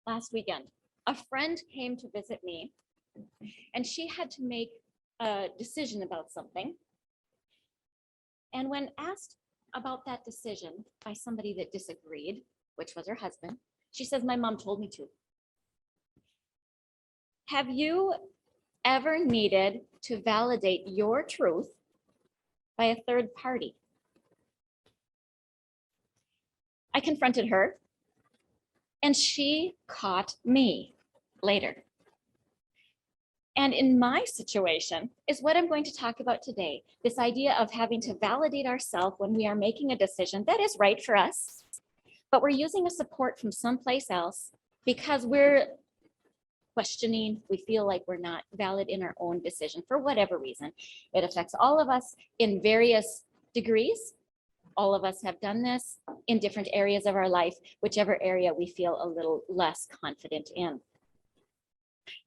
last weekend. A friend came to visit me and she had to make a decision about something. And when asked about that decision by somebody that disagreed, which was her husband, she says, my mom told me to. Have you ever needed to validate your truth by a third party? I confronted her and she caught me later. And in my situation is what I'm going to talk about today, this idea of having to validate ourselves when we are making a decision that is right for us, but we're using a support from someplace else because we're questioning, we feel like we're not valid in our own decision for whatever reason. It affects all of us in various degrees. All of us have done this in different areas of our life, whichever area we feel a little less confident in.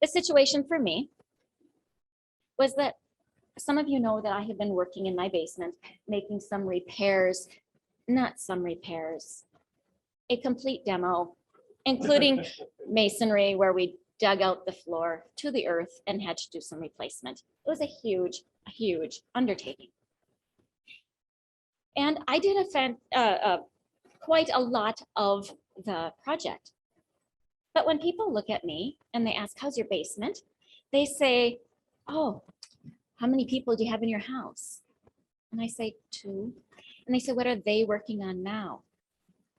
The situation for me was that some of you know that I have been working in my basement, making some repairs, not some repairs, a complete demo, including masonry where we dug out the floor to the earth and had to do some replacement. It was a huge undertaking. And I did quite a lot of the project. But when people look at me and they ask, how's your basement? They say, oh, how many people do you have in your house? And I say, 2. And they say, what are they working on now?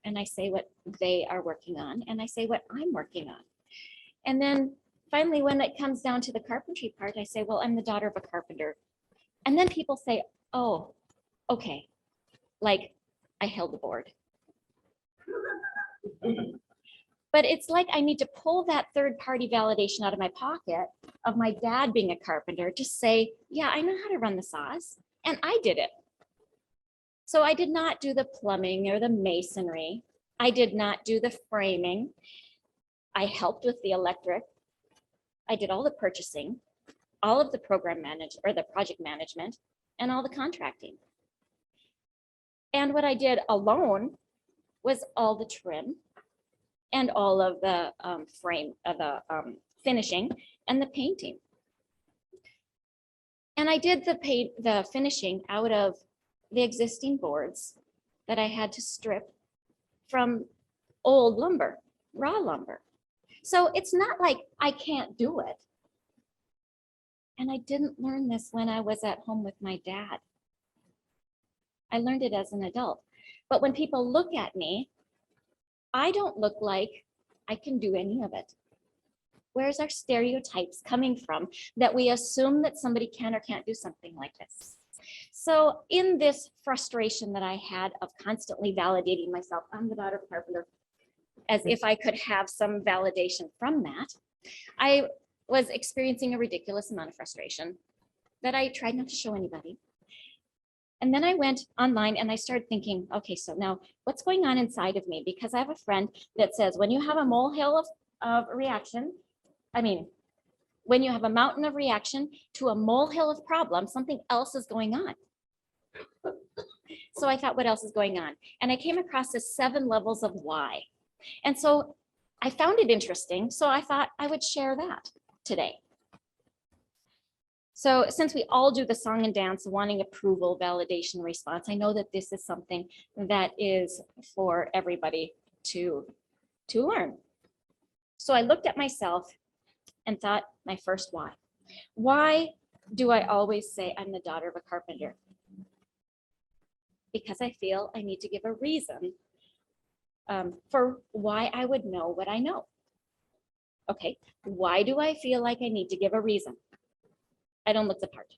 And I say what they are working on. And I say what I'm working on. And then finally, when it comes down to the carpentry part, I say, well, I'm the daughter of a carpenter. And then people say, oh, okay, like I held the board. But it's like I need to pull that third party validation out of my pocket of my dad being a carpenter to say, yeah, I know how to run the saws and I did it. So I did not do the plumbing or the masonry. I did not do the framing. I helped with the electric. I did all the purchasing, all of the program management or the project management and all the contracting. And what I did alone was all the trim and all of the finishing and the painting. And I did the finishing out of the existing boards that I had to strip from old lumber, raw lumber. So it's not like I can't do it. And I didn't learn this when I was at home with my dad. I learned it as an adult. But when people look at me, I don't look like I can do any of it. Where's our stereotypes coming from that we assume that somebody can or can't do something like this? So in this frustration that I had of constantly validating myself, I'm the daughter of a carpenter, as if I could have some validation from that, I was experiencing a ridiculous amount of frustration that I tried not to show anybody. And then I went online and I started thinking, okay, so now what's going on inside of me? Because I have a friend that says when you have a molehill of reaction, when you have a mountain of reaction to a molehill of problems, something else is going on. So I thought, what else is going on? And I came across this 7 levels of why. And so I found it interesting. So I thought I would share that today. So since we all do the song and dance, wanting approval, validation, response, I know that this is something that is for everybody to learn. So I looked at myself and thought, my first why. Why do I always say I'm the daughter of a carpenter? Because I feel I need to give a reason for why I would know what I know. Okay, why do I feel like I need to give a reason? I don't look the part.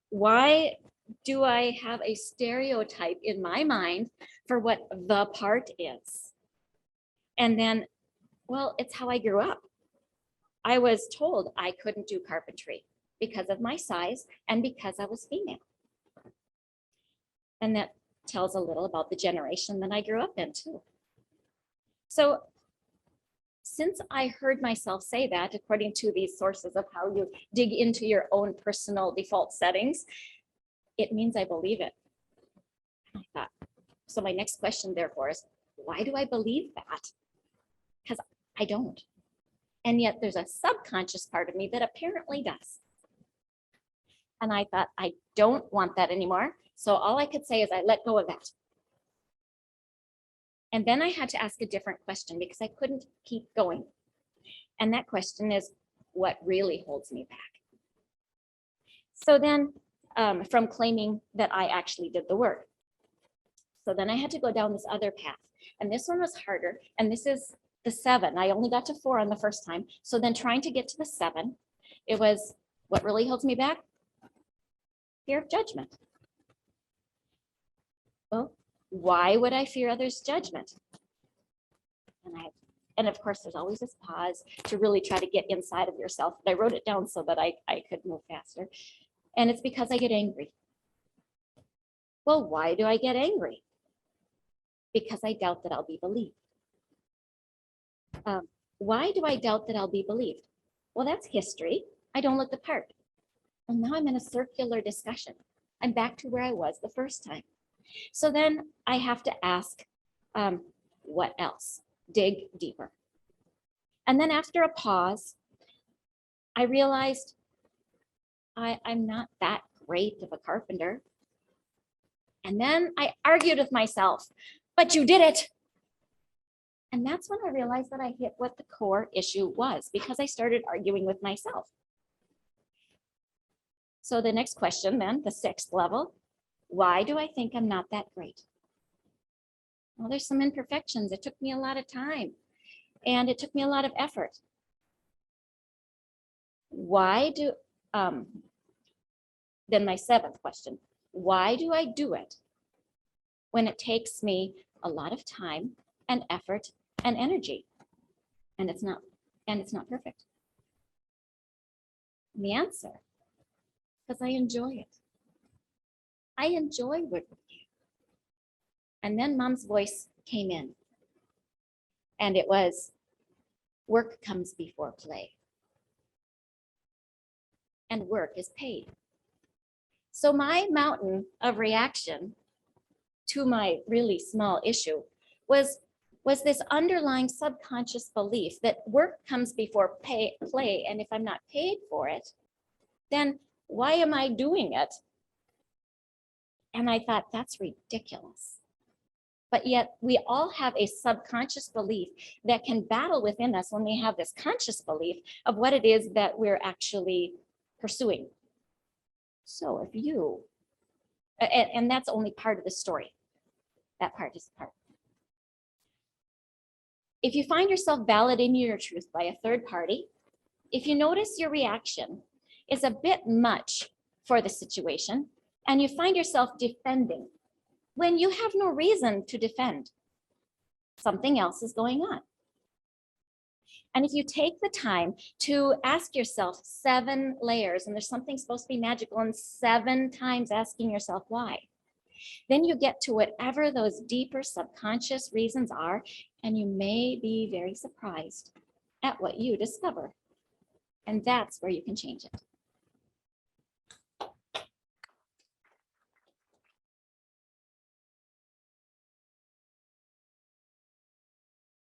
Why do I have a stereotype in my mind for what the part is? And then, well, it's how I grew up. I was told I couldn't do carpentry because of my size and because I was female. And that tells a little about the generation that I grew up in too. So since I heard myself say that, according to these sources of how you dig into your own personal default settings, it means I believe it. I thought, so my next question therefore is, why do I believe that? because I don't. And yet there's a subconscious part of me that apparently does. And I thought, I don't want that anymore. So all I could say is I let go of that. And then I had to ask a different question because I couldn't keep going. And that question is, what really holds me back? So then from claiming that I actually did the work. So then I had to go down this other path. And this one was harder. And this is the 7. I only got to 4 on the first time. So then trying to get to the 7, it was what really holds me back? Fear of judgment. Well, why would I fear others' judgment? And of course, there's always this pause to really try to get inside of yourself. But I wrote it down so that I could move faster. And it's because I get angry. Well, why do I get angry? Because I doubt that I'll be believed. Why do I doubt that I'll be believed? Well, that's history. I don't look the part. And now I'm in a circular discussion. I'm back to where I was the first time. So then I have to ask, what else? Dig deeper. And then after a pause, I realized I'm not that great of a carpenter. And then I argued with myself, but you did it. And that's when I realized that I hit what the core issue was, because I started arguing with myself. So the next question then, the 6th level, why do I think I'm not that great? Well, there's some imperfections. It took me a lot of time and it took me a lot of effort. Why do, then my 7th question, why do I do it when it takes me a lot of time and effort and energy and it's not perfect? And the answer, because I enjoy it. I enjoy working. And then Mom's voice came in and it was, work comes before play. And work is paid. So my mountain of reaction to my really small issue was this underlying subconscious belief that work comes before play. And if I'm not paid for it, then why am I doing it? And I thought, that's ridiculous. But yet we all have a subconscious belief that can battle within us when we have this conscious belief of what it is that we're actually pursuing. So if you, and that's only part of the story. That part is part. If you find yourself validating your truth by a third party, if you notice your reaction is a bit much for the situation, and you find yourself defending when you have no reason to defend, something else is going on. And if you take the time to ask yourself 7 layers, and there's something supposed to be magical, and 7 times asking yourself why, then you get to whatever those deeper subconscious reasons are, and you may be very surprised at what you discover. And that's where you can change it.